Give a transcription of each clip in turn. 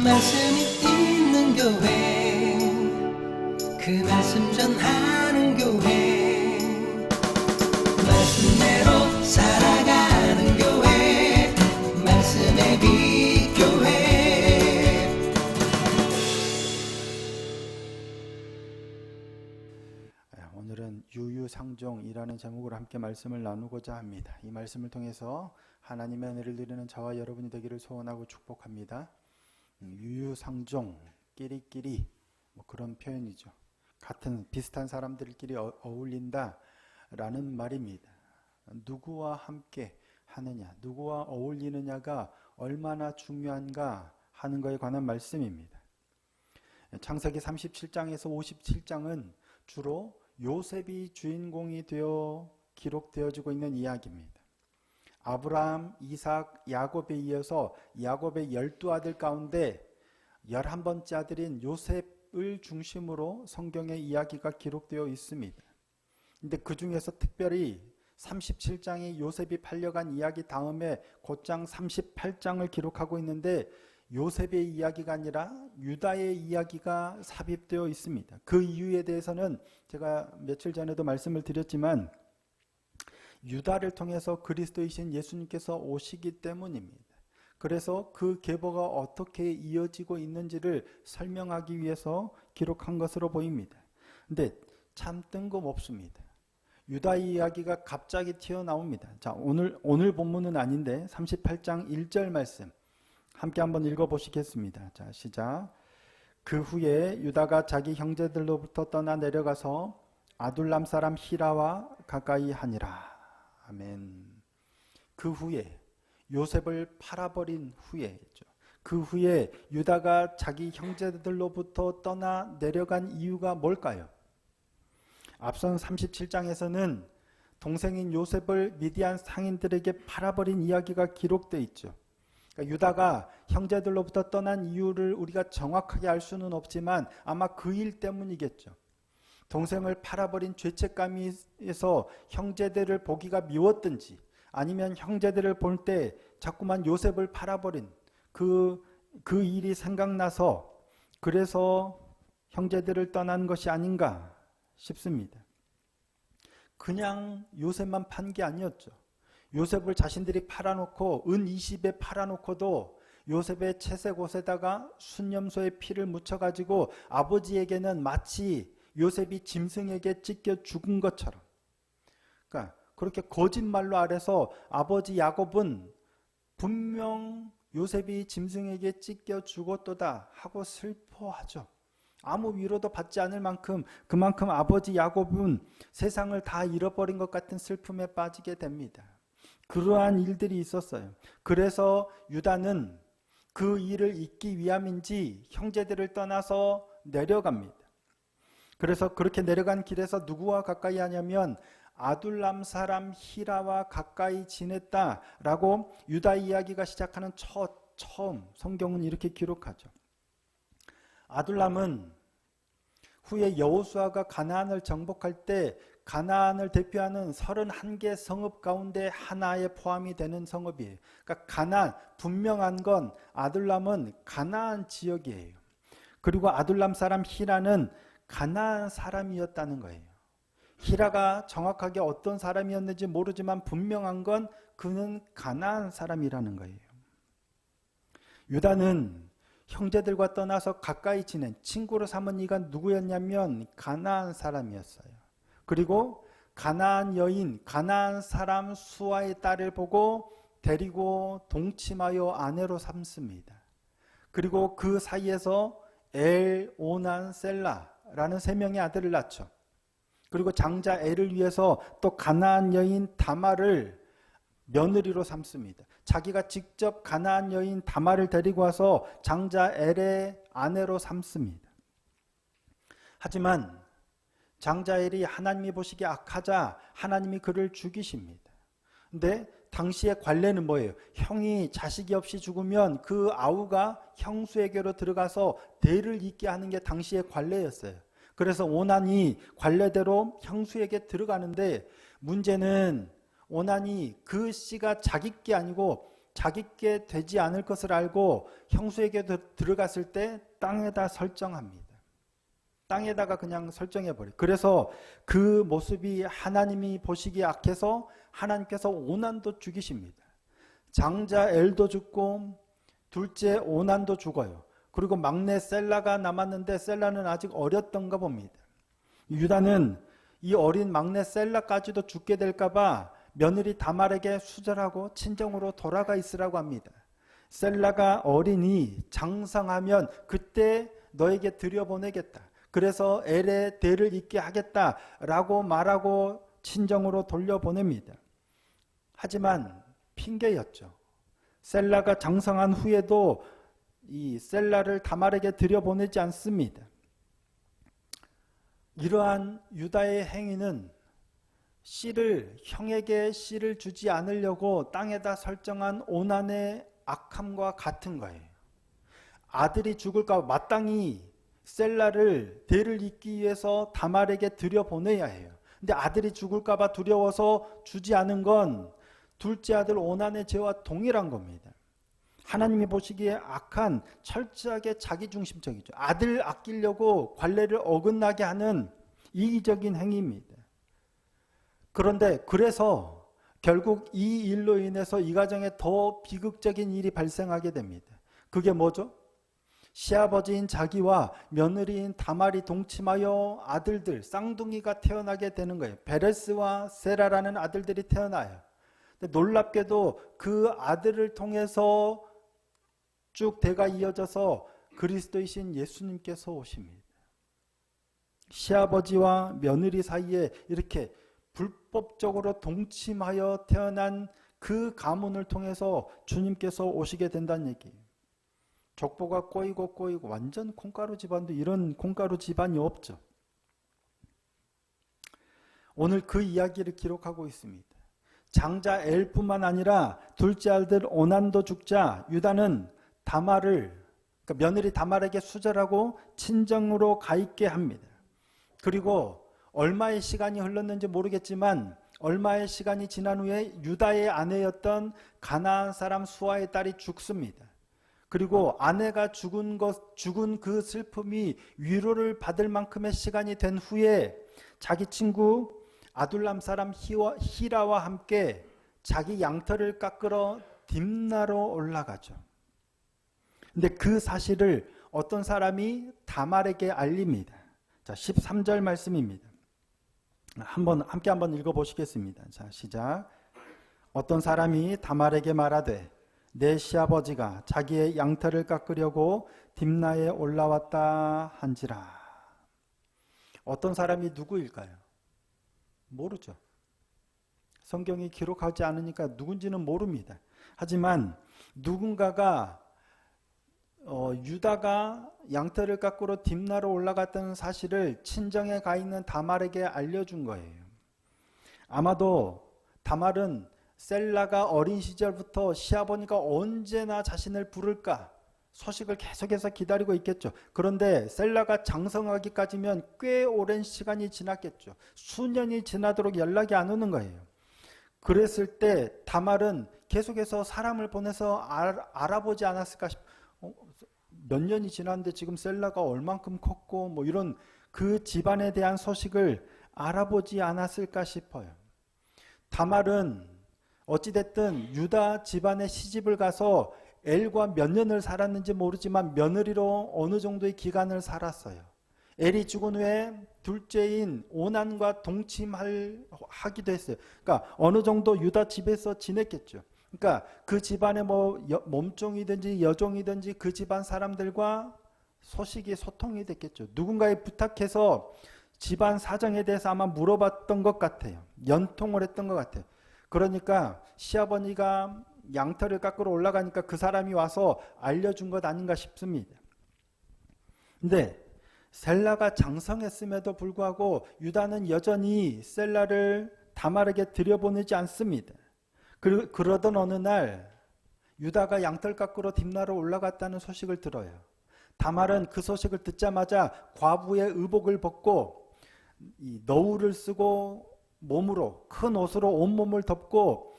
말씀이 있는 교회, 그 말씀 전하는 교회, 말씀대로 살아가는 교회, 말씀의 빛 교회. 오늘은 유유상종이라는 제목으로 함께 말씀을 나누고자 합니다. 이 말씀을 통해서 하나님의 은혜를 누리는 저와 여러분이 되기를 소원하고 축복합니다. 유유상종, 끼리끼리 그런 표현이죠. 같은 비슷한 사람들끼리 어울린다라는 말입니다. 누구와 함께 하느냐, 누구와 어울리느냐가 얼마나 중요한가 하는 것에 관한 말씀입니다. 창세기 37장에서 57장은 주로 요셉이 주인공이 되어 기록되어지고 있는 이야기입니다. 아브라함, 이삭, 야곱에 이어서 야곱의 12아들 가운데 11번째 아들인 요셉을 중심으로 성경의 이야기가 기록되어 있습니다. 근데 그 중에서 특별히 37장의 요셉이 팔려간 이야기 다음에 곧장 38장을 기록하고 있는데 요셉의 이야기가 아니라 유다의 이야기가 삽입되어 있습니다. 그 이유에 대해서는 제가 며칠 전에도 말씀을 드렸지만 유다를 통해서 그리스도이신 예수님께서 오시기 때문입니다. 그래서 그 계보가 어떻게 이어지고 있는지를 설명하기 위해서 기록한 것으로 보입니다. 근데 참 뜬금없습니다. 유다 이야기가 갑자기 튀어나옵니다. 자, 오늘 본문은 아닌데 38장 1절 말씀 함께 한번 읽어보시겠습니다. 자, 시작. 그 후에 유다가 자기 형제들로부터 떠나 내려가서 아둘람 사람 히라와 가까이 하니라. 아멘. 그 후에 요셉을 팔아버린 후에죠. 그 후에 유다가 자기 형제들로부터 떠나 내려간 이유가 뭘까요? 앞선 37장에서는 동생인 요셉을 미디안 상인들에게 팔아버린 이야기가 기록되어 있죠. 그러니까 유다가 형제들로부터 떠난 이유를 우리가 정확하게 알 수는 없지만 아마 그 일 때문이겠죠. 동생을 팔아버린 죄책감에서 형제들을 보기가 미웠든지 아니면 형제들을 볼 때 자꾸만 요셉을 팔아버린 그 일이 생각나서 그래서 형제들을 떠난 것이 아닌가 싶습니다. 그냥 요셉만 판 게 아니었죠. 요셉을 자신들이 팔아놓고 은 20에 팔아놓고도 요셉의 채색 옷에다가 순념소의 피를 묻혀가지고 아버지에게는 마치 요셉이 짐승에게 찢겨 죽은 것처럼, 그러니까 그렇게 거짓말로 아래서 아버지 야곱은 분명 요셉이 짐승에게 찢겨 죽었도다 하고 슬퍼하죠. 아무 위로도 받지 않을 만큼 그만큼 아버지 야곱은 세상을 다 잃어버린 것 같은 슬픔에 빠지게 됩니다. 그러한 일들이 있었어요. 그래서 유다는 그 일을 잊기 위함인지 형제들을 떠나서 내려갑니다. 그래서 그렇게 내려간 길에서 누구와 가까이 하냐면 아둘람 사람 히라와 가까이 지냈다라고 유다 이야기가 시작하는 처음 성경은 이렇게 기록하죠. 아둘람은 후에 여호수아가 가나안을 정복할 때 가나안을 대표하는 31개 성읍 가운데 하나에 포함이 되는 성읍이에요. 그러니까 가나안, 분명한 건 아둘람은 가나안 지역이에요. 그리고 아둘람 사람 히라는 가나안 사람이었다는 거예요. 히라가 정확하게 어떤 사람이었는지 모르지만 분명한 건 그는 가나안 사람이라는 거예요. 유다는 형제들과 떠나서 가까이 지낸 친구로 삼은 이가 누구였냐면 가나안 사람이었어요. 그리고 가나안 여인, 가나안 사람 수아의 딸을 보고 데리고 동침하여 아내로 삼습니다. 그리고 그 사이에서 엘, 오난, 셀라라는 3명의 아들을 낳죠. 그리고 장자 엘을 위해서 또 가나안 여인 다말을 며느리로 삼습니다. 자기가 직접 가나안 여인 다말을 데리고 와서 장자 엘의 아내로 삼습니다. 하지만 장자 엘이 하나님이 보시기에 악하자 하나님이 그를 죽이십니다. 근데 당시의 관례는 뭐예요? 형이 자식이 없이 죽으면 그 아우가 형수에게로 들어가서 대를 잇게 하는 게 당시의 관례였어요. 그래서 오난이 관례대로 형수에게 들어가는데 문제는 오난이 그 씨가 자기 게 아니고 자기께 되지 않을 것을 알고 형수에게 들어갔을 때 땅에다 설정합니다. 땅에다가 그냥 설정해 버려요. 그래서 그 모습이 하나님이 보시기에 악해서 하나님께서 오난도 죽이십니다. 장자 엘도 죽고 둘째 오난도 죽어요. 그리고 막내 셀라가 남았는데 셀라는 아직 어렸던가 봅니다. 유다는 이 어린 막내 셀라까지도 죽게 될까 봐 며느리 다말에게 수절하고 친정으로 돌아가 있으라고 합니다. 셀라가 어린이 장성하면 그때 너에게 들여보내겠다. 그래서 엘의 대를 잇게 하겠다라고 말하고 친정으로 돌려보냅니다. 하지만 핑계였죠. 셀라가 장성한 후에도 이 셀라를 다말에게 들여보내지 않습니다. 이러한 유다의 행위는 형에게 씨를 주지 않으려고 땅에다 설정한 오난의 악함과 같은 거예요. 아들이 죽을까 봐 마땅히 셀라를 대를 잇기 위해서 다말에게 들여보내야 해요. 근데 아들이 죽을까 봐 두려워서 주지 않은 건 둘째 아들 오난의 죄와 동일한 겁니다. 하나님이 보시기에 악한, 철저하게 자기중심적이죠. 아들 아끼려고 관례를 어긋나게 하는 이기적인 행위입니다. 그런데 그래서 결국 이 일로 인해서 이 가정에 더 비극적인 일이 발생하게 됩니다. 그게 뭐죠? 시아버지인 자기와 며느리인 다말이 동침하여 아들들, 쌍둥이가 태어나게 되는 거예요. 베레스와 세라라는 아들들이 태어나요. 근데 놀랍게도 그 아들을 통해서 쭉 대가 이어져서 그리스도이신 예수님께서 오십니다. 시아버지와 며느리 사이에 이렇게 불법적으로 동침하여 태어난 그 가문을 통해서 주님께서 오시게 된다는 얘기예요. 족보가 꼬이고 완전 콩가루 집안도 이런 콩가루 집안이 없죠. 오늘 그 이야기를 기록하고 있습니다. 장자 엘뿐만 아니라 둘째 아들 오난도 죽자 유다는 다말을, 그러니까 며느리 다말에게 수절하고 친정으로 가 있게 합니다. 그리고 얼마의 시간이 흘렀는지 모르겠지만 얼마의 시간이 지난 후에 유다의 아내였던 가나안 사람 수아의 딸이 죽습니다. 그리고 아내가 죽은 그 슬픔이 위로를 받을 만큼의 시간이 된 후에 자기 친구 아둘람 사람 히라와 함께 자기 양털을 깎으러 딥나로 올라가죠. 근데 그 사실을 어떤 사람이 다말에게 알립니다. 자, 13절 말씀입니다. 함께 한번 읽어보시겠습니다. 자, 시작. 어떤 사람이 다말에게 말하되 내 시아버지가 자기의 양털을 깎으려고 딥나에 올라왔다 한지라. 어떤 사람이 누구일까요? 모르죠. 성경이 기록하지 않으니까 누군지는 모릅니다. 하지만 누군가가 유다가 양털을 깎으러 딥나로 올라갔다는 사실을 친정에 가 있는 다말에게 알려준 거예요. 아마도 다말은 셀라가 어린 시절부터 시아버니가 언제나 자신을 부를까 소식을 계속해서 기다리고 있겠죠. 그런데 셀라가 장성하기까지면 꽤 오랜 시간이 지났겠죠. 수년이 지나도록 연락이 안 오는 거예요. 그랬을 때 다말은 계속해서 사람을 보내서 알아보지 않았을까 싶어요. 몇 년이 지났는데 지금 셀라가 얼만큼 컸고 뭐 이런 그 집안에 대한 소식을 알아보지 않았을까 싶어요. 다말은 어찌됐든 유다 집안에 시집을 가서 엘과 몇 년을 살았는지 모르지만 며느리로 어느 정도의 기간을 살았어요. 엘이 죽은 후에 둘째인 오난과 동침하기도 했어요. 그러니까 어느 정도 유다 집에서 지냈겠죠. 그러니까 그 집안에 뭐 몸종이든지 여종이든지 그 집안 사람들과 소통이 됐겠죠. 누군가에 부탁해서 집안 사정에 대해서 아마 물어봤던 것 같아요. 연통을 했던 것 같아요. 그러니까 시아버니가 양털을 깎으러 올라가니까 그 사람이 와서 알려준 것 아닌가 싶습니다. 근데 셀라가 장성했음에도 불구하고 유다는 여전히 셀라를 다말에게 들여보내지 않습니다. 그러던 어느 날 유다가 양털 깎으러 딥나로 올라갔다는 소식을 들어요. 다말은 그 소식을 듣자마자 과부의 의복을 벗고 이 너울을 쓰고 몸으로 큰 옷으로 온몸을 덮고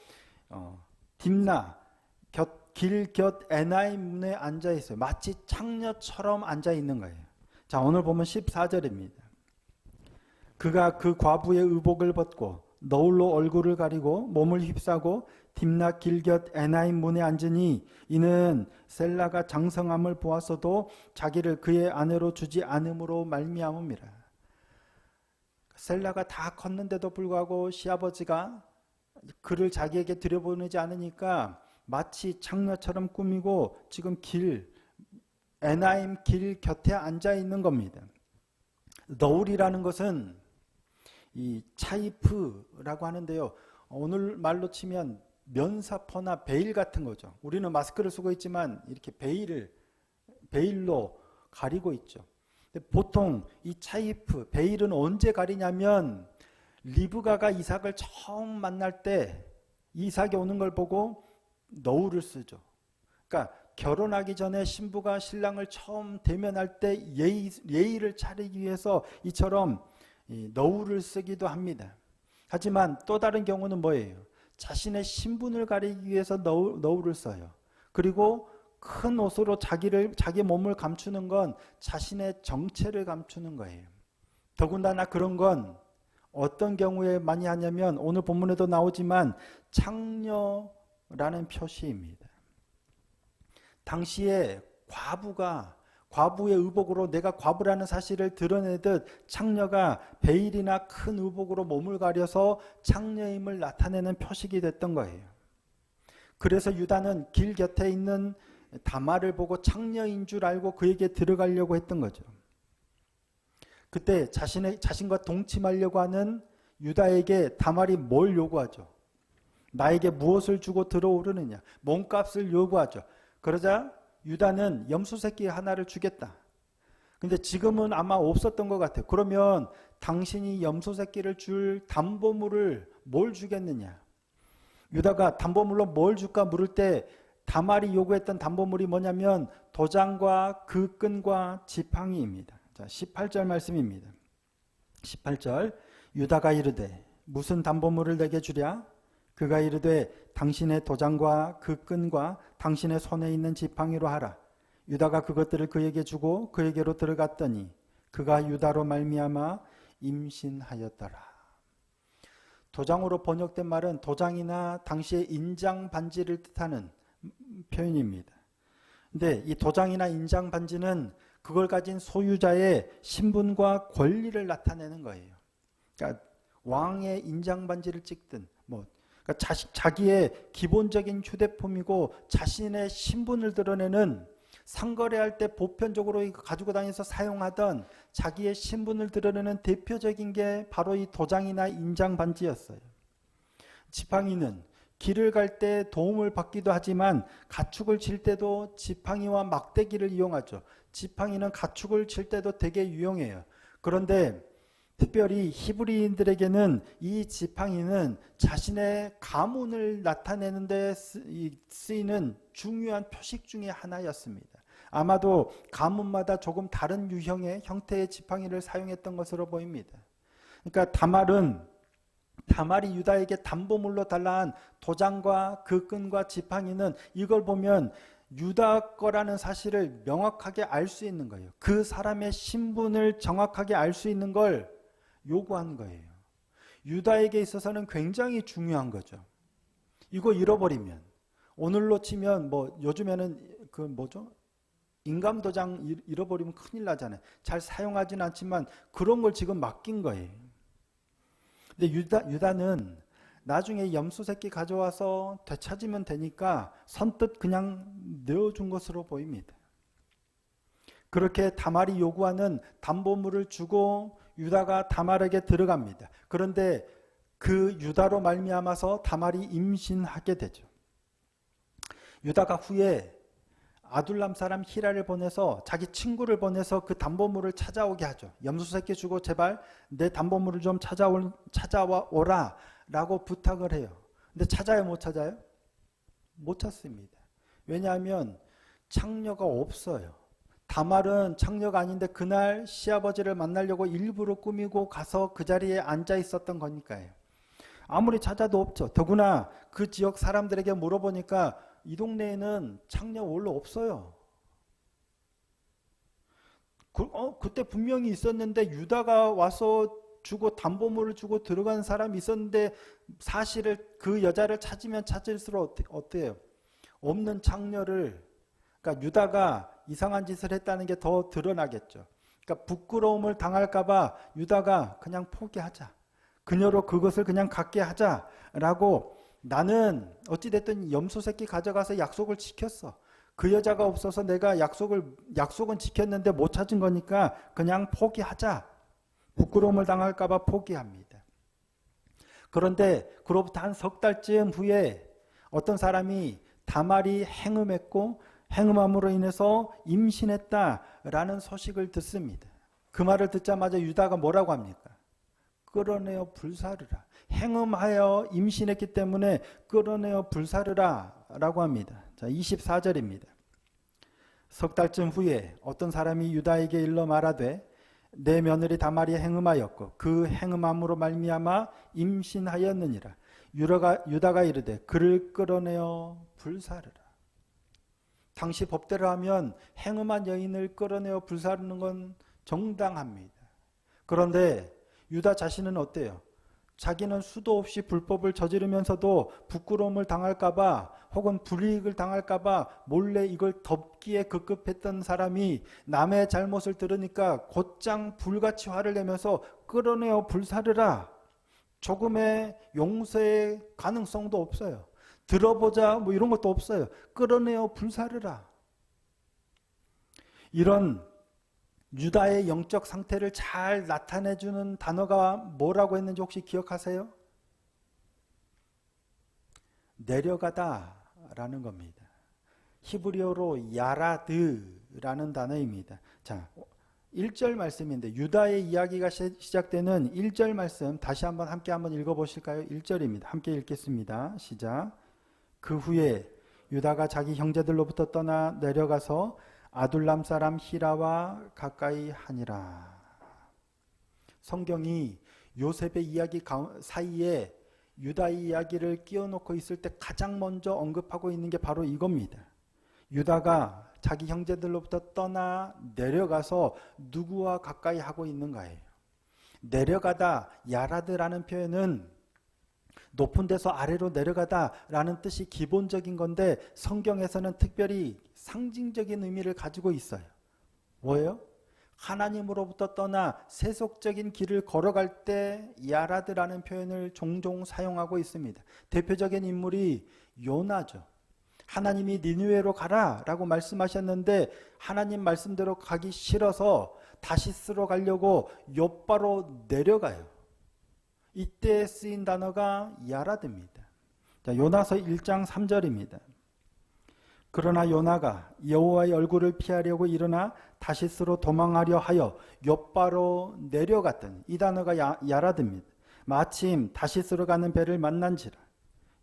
딥나 길 곁 에나임 문에 앉아 있어요. 마치 창녀처럼 앉아 있는 거예요. 자, 오늘 보면 14절입니다. 그가 그 과부의 의복을 벗고 너울로 얼굴을 가리고 몸을 휩싸고 딥나 길 곁 에나임 문에 앉으니 이는 셀라가 장성함을 보았어도 자기를 그의 아내로 주지 않음으로 말미암음이라. 셀라가 다 컸는데도 불구하고 시아버지가 그를 자기에게 들여보내지 않으니까 마치 창녀처럼 꾸미고 지금 에나임 길 곁에 앉아 있는 겁니다. 너울이라는 것은 이 차이프라고 하는데요. 오늘 말로 치면 면사포나 베일 같은 거죠. 우리는 마스크를 쓰고 있지만 이렇게 베일로 가리고 있죠. 근데 보통 이 차이프, 베일은 언제 가리냐면 리브가가 이삭을 처음 만날 때 이삭이 오는 걸 보고 너울을 쓰죠. 그러니까 결혼하기 전에 신부가 신랑을 처음 대면할 때 예의를 차리기 위해서 이처럼 너울을 쓰기도 합니다. 하지만 또 다른 경우는 뭐예요? 자신의 신분을 가리기 위해서 너울을 써요. 그리고 큰 옷으로 자기 몸을 감추는 건 자신의 정체를 감추는 거예요. 더군다나 그런 건 어떤 경우에 많이 하냐면 오늘 본문에도 나오지만 창녀라는 표시입니다. 당시에 과부의 의복으로 내가 과부라는 사실을 드러내듯 창녀가 베일이나 큰 의복으로 몸을 가려서 창녀임을 나타내는 표식이 됐던 거예요. 그래서 유다는 길 곁에 있는 다말을 보고 창녀인 줄 알고 그에게 들어가려고 했던 거죠. 그때 자신과 동침하려고 하는 유다에게 다말이 뭘 요구하죠? 나에게 무엇을 주고 들어오르느냐? 몸값을 요구하죠. 그러자 유다는 염소새끼 하나를 주겠다. 근데 지금은 아마 없었던 것 같아요. 그러면 당신이 염소새끼를 줄 담보물을 뭘 주겠느냐? 유다가 담보물로 뭘 줄까 물을 때 다말이 요구했던 담보물이 뭐냐면 도장과 그 끈과 지팡이입니다. 자, 18절 말씀입니다. 18절 유다가 이르되 무슨 담보물을 내게 주랴? 그가 이르되 당신의 도장과 그 끈과 당신의 손에 있는 지팡이로 하라. 유다가 그것들을 그에게 주고 그에게로 들어갔더니 그가 유다로 말미암아 임신하였더라. 도장으로 번역된 말은 도장이나 당시의 인장 반지를 뜻하는 표현입니다. 근데 이 도장이나 인장 반지는 그걸 가진 소유자의 신분과 권리를 나타내는 거예요. 그러니까 왕의 인장 반지를 찍든 그러니까 자기의 기본적인 휴대폰이고 자신의 신분을 드러내는 상거래할 때 보편적으로 가지고 다니면서 사용하던 자기의 신분을 드러내는 대표적인 게 바로 이 도장이나 인장 반지였어요. 지팡이는 길을 갈 때 도움을 받기도 하지만 가축을 칠 때도 지팡이와 막대기를 이용하죠. 지팡이는 가축을 칠 때도 되게 유용해요. 그런데 특별히 히브리인들에게는 이 지팡이는 자신의 가문을 나타내는 데 쓰이는 중요한 표식 중에 하나였습니다. 아마도 가문마다 조금 다른 유형의 형태의 지팡이를 사용했던 것으로 보입니다. 그러니까 다말이 유다에게 담보물로 달라한 도장과 그 끈과 지팡이는 이걸 보면 유다 거라는 사실을 명확하게 알 수 있는 거예요. 그 사람의 신분을 정확하게 알 수 있는 걸 요구한 거예요. 유다에게 있어서는 굉장히 중요한 거죠. 이거 잃어버리면 오늘로 치면 요즘에는 인감도장 잃어버리면 큰일 나잖아요. 잘 사용하진 않지만 그런 걸 지금 맡긴 거예요. 근데 유다는 나중에 염소 새끼 가져와서 되찾으면 되니까 선뜻 그냥 내어준 것으로 보입니다. 그렇게 다말이 요구하는 담보물을 주고 유다가 다말에게 들어갑니다. 그런데 그 유다로 말미암아서 다말이 임신하게 되죠. 유다가 후에 아둘람 사람 히라를 보내서 자기 친구를 보내서 그 담보물을 찾아오게 하죠. 염소 새끼 주고 제발 내 담보물을 좀 찾아오라 라고 부탁을 해요. 근데 찾아요, 못 찾아요? 못 찾습니다. 왜냐하면 창녀가 없어요. 다말은 창녀가 아닌데 그날 시아버지를 만나려고 일부러 꾸미고 가서 그 자리에 앉아 있었던 거니까요. 아무리 찾아도 없죠. 더구나 그 지역 사람들에게 물어보니까 이 동네에는 창녀 원래 없어요. 그때 분명히 있었는데 유다가 와서 주고 담보물을 주고 들어간 사람이 있었는데 사실을 그 여자를 찾으면 찾을수록 어때요? 없는 창녀를, 그러니까 유다가 이상한 짓을 했다는 게 더 드러나겠죠. 그러니까 부끄러움을 당할까봐 유다가 그냥 포기하자. 그녀로 그것을 그냥 갖게 하자라고, 나는 어찌됐든 염소 새끼 가져가서 약속을 지켰어. 그 여자가 없어서 내가 약속은 지켰는데 못 찾은 거니까 그냥 포기하자. 부끄러움을 당할까봐 포기합니다. 그런데 그로부터 한 석 달쯤 후에 어떤 사람이 다말이 행음했고 행음함으로 인해서 임신했다라는 소식을 듣습니다. 그 말을 듣자마자 유다가 뭐라고 합니까? 끌어내어 불사르라. 행음하여 임신했기 때문에 끌어내어 불사르라 라고 합니다. 자, 24절입니다. 석 달쯤 후에 어떤 사람이 유다에게 일러 말하되 내 며느리 다말이 행음하였고 그 행음함으로 말미암아 임신하였느니라. 유다가 이르되 그를 끌어내어 불사르라. 당시 법대로 하면 행음한 여인을 끌어내어 불사르는 건 정당합니다. 그런데 유다 자신은 어때요? 자기는 수도 없이 불법을 저지르면서도 부끄러움을 당할까봐 혹은 불이익을 당할까봐 몰래 이걸 덮기에 급급했던 사람이 남의 잘못을 들으니까 곧장 불같이 화를 내면서 끌어내어 불사르라. 조금의 용서의 가능성도 없어요. 들어보자 뭐 이런 것도 없어요. 끌어내어 불사르라. 이런 유다의 영적 상태를 잘 나타내주는 단어가 뭐라고 했는지 혹시 기억하세요? 내려가다 라는 겁니다. 히브리어로 야라드라는 단어입니다. 자, 1절 말씀인데 유다의 이야기가 시작되는 1절 말씀 다시 한번 함께 읽어보실까요? 1절입니다. 함께 읽겠습니다. 시작. 그 후에 유다가 자기 형제들로부터 떠나 내려가서 아둘람 사람 히라와 가까이 하니라. 성경이 요셉의 이야기 사이에 유다의 이야기를 끼워놓고 있을 때 가장 먼저 언급하고 있는 게 바로 이겁니다. 유다가 자기 형제들로부터 떠나 내려가서 누구와 가까이 하고 있는가예요. 내려가다, 야라드라는 표현은 높은 데서 아래로 내려가다라는 뜻이 기본적인 건데 성경에서는 특별히 상징적인 의미를 가지고 있어요. 뭐예요? 하나님으로부터 떠나 세속적인 길을 걸어갈 때 야라드라는 표현을 종종 사용하고 있습니다. 대표적인 인물이 요나죠. 하나님이 니느웨로 가라라고 말씀하셨는데 하나님 말씀대로 가기 싫어서 다시스로 가려고 욥바로 내려가요. 이때 쓰인 단어가 야라드입니다. 자, 요나서 1장 3절입니다. 그러나 요나가 여호와의 얼굴을 피하려고 일어나 다시스로 도망하려 하여 욥바로 내려갔더니, 이 단어가 야라드입니다. 마침 다시스로 가는 배를 만난지라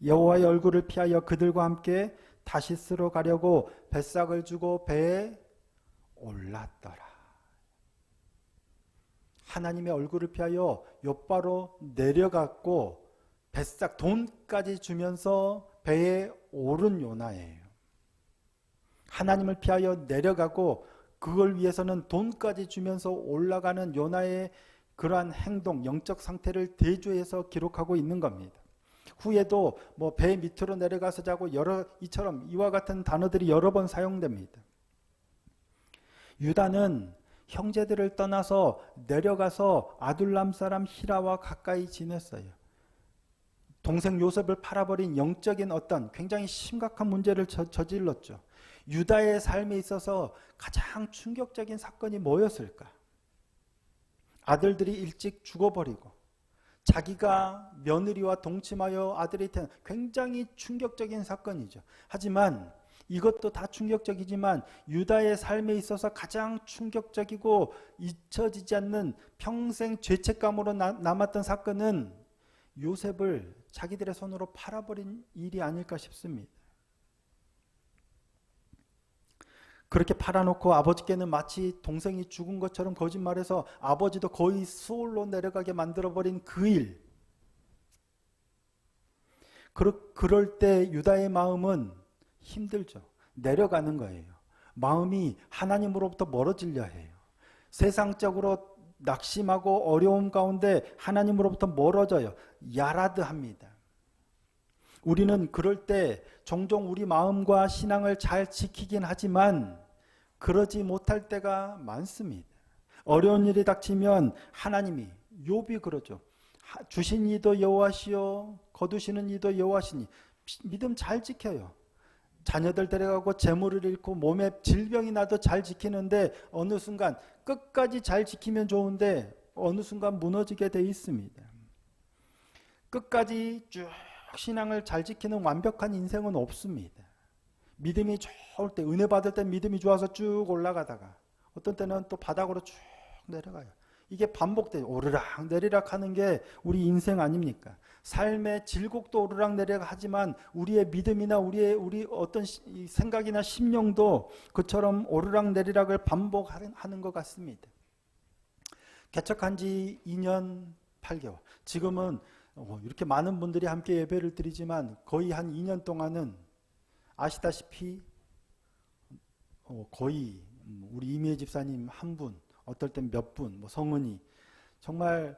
여호와의 얼굴을 피하여 그들과 함께 다시스로 가려고 뱃삭을 주고 배에 올랐더라. 하나님의 얼굴을 피하여 욥바로 내려갔고 뱃삭 돈까지 주면서 배에 오른 요나예요. 하나님을 피하여 내려가고 그걸 위해서는 돈까지 주면서 올라가는 요나의 그러한 행동, 영적 상태를 대조해서 기록하고 있는 겁니다. 후에도 뭐 배 밑으로 내려가서 자고 이처럼 이와 같은 단어들이 여러 번 사용됩니다. 유다는 형제들을 떠나서 내려가서 아둘람 사람 히라와 가까이 지냈어요. 동생 요셉을 팔아버린 영적인 어떤 굉장히 심각한 문제를 저질렀죠. 유다의 삶에 있어서 가장 충격적인 사건이 뭐였을까? 아들들이 일찍 죽어버리고 자기가 며느리와 동침하여 아들이 태어난 굉장히 충격적인 사건이죠. 하지만 이것도 다 충격적이지만 유다의 삶에 있어서 가장 충격적이고 잊혀지지 않는 평생 죄책감으로 남았던 사건은 요셉을 자기들의 손으로 팔아버린 일이 아닐까 싶습니다. 그렇게 팔아놓고 아버지께는 마치 동생이 죽은 것처럼 거짓말해서 아버지도 거의 수월로 내려가게 만들어버린 그 일. 그럴 때 유다의 마음은 힘들죠. 내려가는 거예요. 마음이 하나님으로부터 멀어지려 해요. 세상적으로 낙심하고 어려움 가운데 하나님으로부터 멀어져요. 야라드합니다. 우리는 그럴 때 종종 우리 마음과 신앙을 잘 지키긴 하지만 그러지 못할 때가 많습니다. 어려운 일이 닥치면 하나님이, 욥이 그러죠. 주신 이도 여호와시요 거두시는 이도 여호와시니. 믿음 잘 지켜요. 자녀들 데려가고 재물을 잃고 몸에 질병이 나도 잘 지키는데 어느 순간 끝까지 잘 지키면 좋은데 어느 순간 무너지게 돼 있습니다. 끝까지 쭉 신앙을 잘 지키는 완벽한 인생은 없습니다. 믿음이 좋을 때, 은혜 받을 때 믿음이 좋아서 쭉 올라가다가 어떤 때는 또 바닥으로 쭉 내려가요. 이게 반복돼요. 오르락 내리락 하는 게 우리 인생 아닙니까? 삶의 질곡도 오르락 내리락 하지만 우리의 믿음이나 우리 어떤 생각이나 심령도 그처럼 오르락 내리락을 반복하는 것 같습니다. 개척한 지 2년 8개월. 지금은 이렇게 많은 분들이 함께 예배를 드리지만 거의 한 2년 동안은 아시다시피 거의 우리 이미혜 집사님 한 분, 어떨 땐 몇 분, 성은이 정말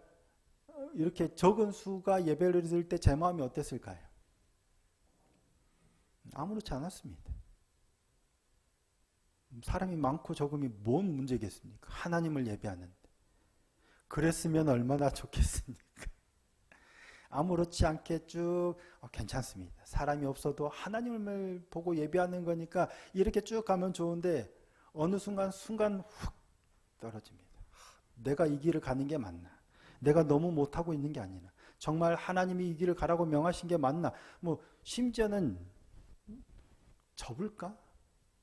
이렇게 적은 수가 예배를 드릴 때 제 마음이 어땠을까요? 아무렇지 않았습니다. 사람이 많고 적음이 뭔 문제겠습니까? 하나님을 예배하는데. 그랬으면 얼마나 좋겠습니까? 아무렇지 않게 쭉 괜찮습니다. 사람이 없어도 하나님을 보고 예배하는 거니까 이렇게 쭉 가면 좋은데 어느 순간 훅 떨어집니다. 내가 이 길을 가는 게 맞나? 내가 너무 못하고 있는 게 아니나? 정말 하나님이 이 길을 가라고 명하신 게 맞나? 심지어는 접을까?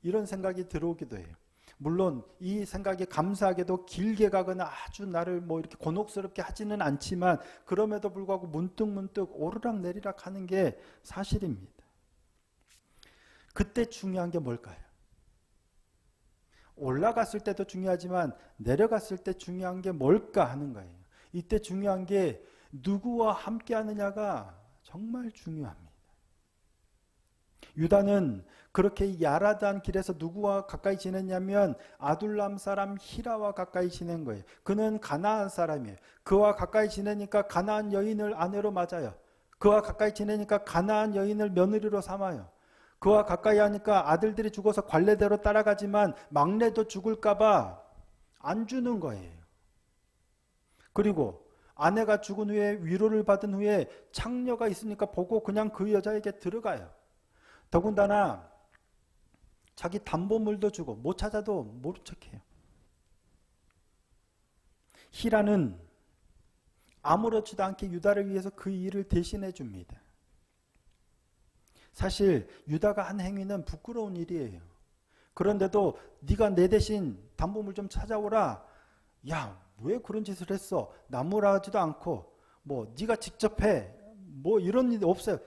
이런 생각이 들어오기도 해요. 물론 이 생각이 감사하게도 길게 가거나 아주 나를 이렇게 곤혹스럽게 하지는 않지만 그럼에도 불구하고 문득문득 오르락 내리락 하는 게 사실입니다. 그때 중요한 게 뭘까요? 올라갔을 때도 중요하지만 내려갔을 때 중요한 게 뭘까 하는 거예요. 이때 중요한 게 누구와 함께 하느냐가 정말 중요합니다. 유다는 그렇게 야라단 길에서 누구와 가까이 지냈냐면 아둘람 사람 히라와 가까이 지낸 거예요. 그는 가나안 사람이에요. 그와 가까이 지내니까 가나안 여인을 아내로 맞아요. 그와 가까이 지내니까 가나안 여인을 며느리로 삼아요. 그와 가까이 하니까 아들들이 죽어서 관례대로 따라가지만 막내도 죽을까 봐 안 주는 거예요. 그리고 아내가 죽은 후에 위로를 받은 후에 창녀가 있으니까 보고 그냥 그 여자에게 들어가요. 더군다나 자기 담보물도 주고 못 찾아도 모른 척해요. 히라는 아무렇지도 않게 유다를 위해서 그 일을 대신해 줍니다. 사실 유다가 한 행위는 부끄러운 일이에요. 그런데도 네가 내 대신 담보물 좀 찾아오라. 야, 왜 그런 짓을 했어? 나무라지도 않고 네가 직접 해. 이런 일 없어요.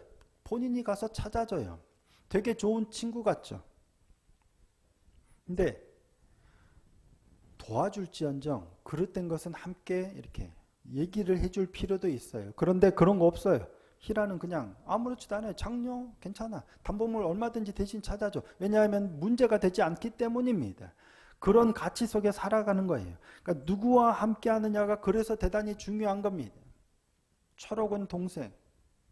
본인이 가서 찾아줘요. 되게 좋은 친구 같죠. 근데 도와줄지언정 그릇된 것은 함께 이렇게 얘기를 해줄 필요도 있어요. 그런데 그런 거 없어요. 히라는 그냥 아무렇지도 않아요. 장녀 괜찮아. 담보물 얼마든지 대신 찾아줘. 왜냐하면 문제가 되지 않기 때문입니다. 그런 가치 속에 살아가는 거예요. 그러니까 누구와 함께 하느냐가 그래서 대단히 중요한 겁니다. 철옥은 동생,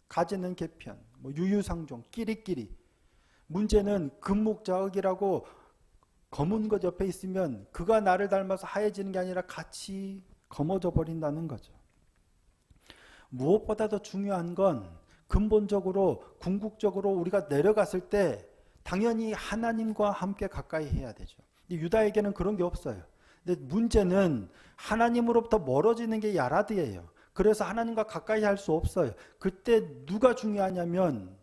가지는 개편, 유유상종, 끼리끼리. 문제는 금목자흑이라고 검은 것 옆에 있으면 그가 나를 닮아서 하얘지는 게 아니라 같이 검어져 버린다는 거죠. 무엇보다도 중요한 건 근본적으로 궁극적으로 우리가 내려갔을 때 당연히 하나님과 함께 가까이 해야 되죠. 유다에게는 그런 게 없어요. 근데 문제는 하나님으로부터 멀어지는 게 야라드예요. 그래서 하나님과 가까이 할 수 없어요. 그때 누가 중요하냐면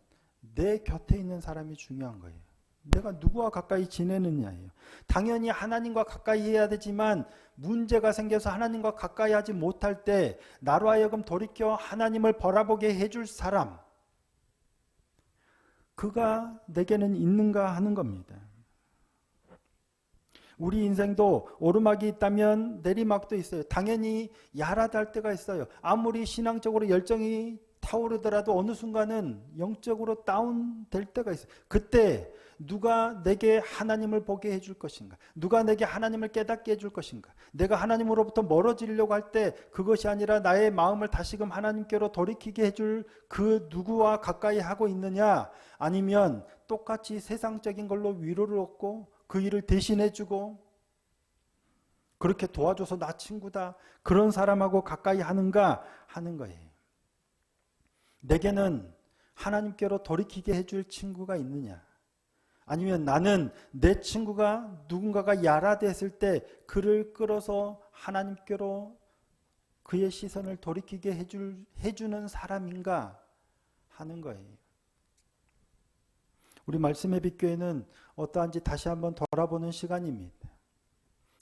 내 곁에 있는 사람이 중요한 거예요. 내가 누구와 가까이 지내느냐예요. 당연히 하나님과 가까이 해야 되지만 문제가 생겨서 하나님과 가까이 하지 못할 때 나로 하여금 돌이켜 하나님을 바라보게 해줄 사람, 그가 내게는 있는가 하는 겁니다. 우리 인생도 오르막이 있다면 내리막도 있어요. 당연히 야라달 때가 있어요. 아무리 신앙적으로 열정이 타오르더라도 어느 순간은 영적으로 다운될 때가 있어요. 그때 누가 내게 하나님을 보게 해줄 것인가? 누가 내게 하나님을 깨닫게 해줄 것인가? 내가 하나님으로부터 멀어지려고 할 때 그것이 아니라 나의 마음을 다시금 하나님께로 돌이키게 해줄 그 누구와 가까이 하고 있느냐? 아니면 똑같이 세상적인 걸로 위로를 얻고 그 일을 대신해주고 그렇게 도와줘서 나 친구다. 그런 사람하고 가까이 하는가 하는 거예요. 내게는 하나님께로 돌이키게 해줄 친구가 있느냐? 아니면 나는 내 친구가 누군가가 야라됐을 때 그를 끌어서 하나님께로 그의 시선을 돌이키게 해주는 사람인가 하는 거예요. 우리 말씀의 빛교회는 어떠한지 다시 한번 돌아보는 시간입니다.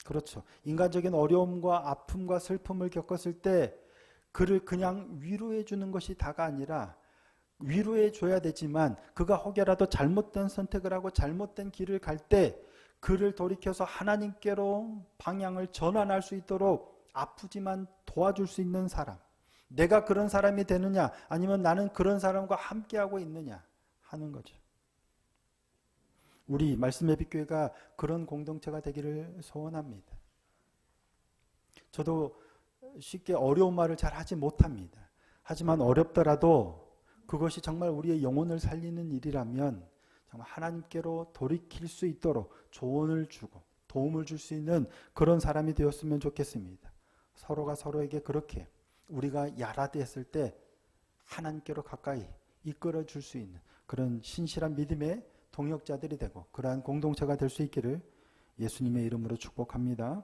그렇죠. 인간적인 어려움과 아픔과 슬픔을 겪었을 때 그를 그냥 위로해 주는 것이 다가 아니라 위로해 줘야 되지만 그가 혹여라도 잘못된 선택을 하고 잘못된 길을 갈 때 그를 돌이켜서 하나님께로 방향을 전환할 수 있도록 아프지만 도와줄 수 있는 사람. 내가 그런 사람이 되느냐 아니면 나는 그런 사람과 함께하고 있느냐 하는 거죠. 우리 말씀의 빛교회가 그런 공동체가 되기를 소원합니다. 저도 쉽게 어려운 말을 잘 하지 못합니다. 하지만 어렵더라도 그것이 정말 우리의 영혼을 살리는 일이라면 정말 하나님께로 돌이킬 수 있도록 조언을 주고 도움을 줄 수 있는 그런 사람이 되었으면 좋겠습니다. 서로가 서로에게 그렇게 우리가 야라됐을 때 하나님께로 가까이 이끌어 줄 수 있는 그런 신실한 믿음의 동역자들이 되고 그러한 공동체가 될 수 있기를 예수님의 이름으로 축복합니다.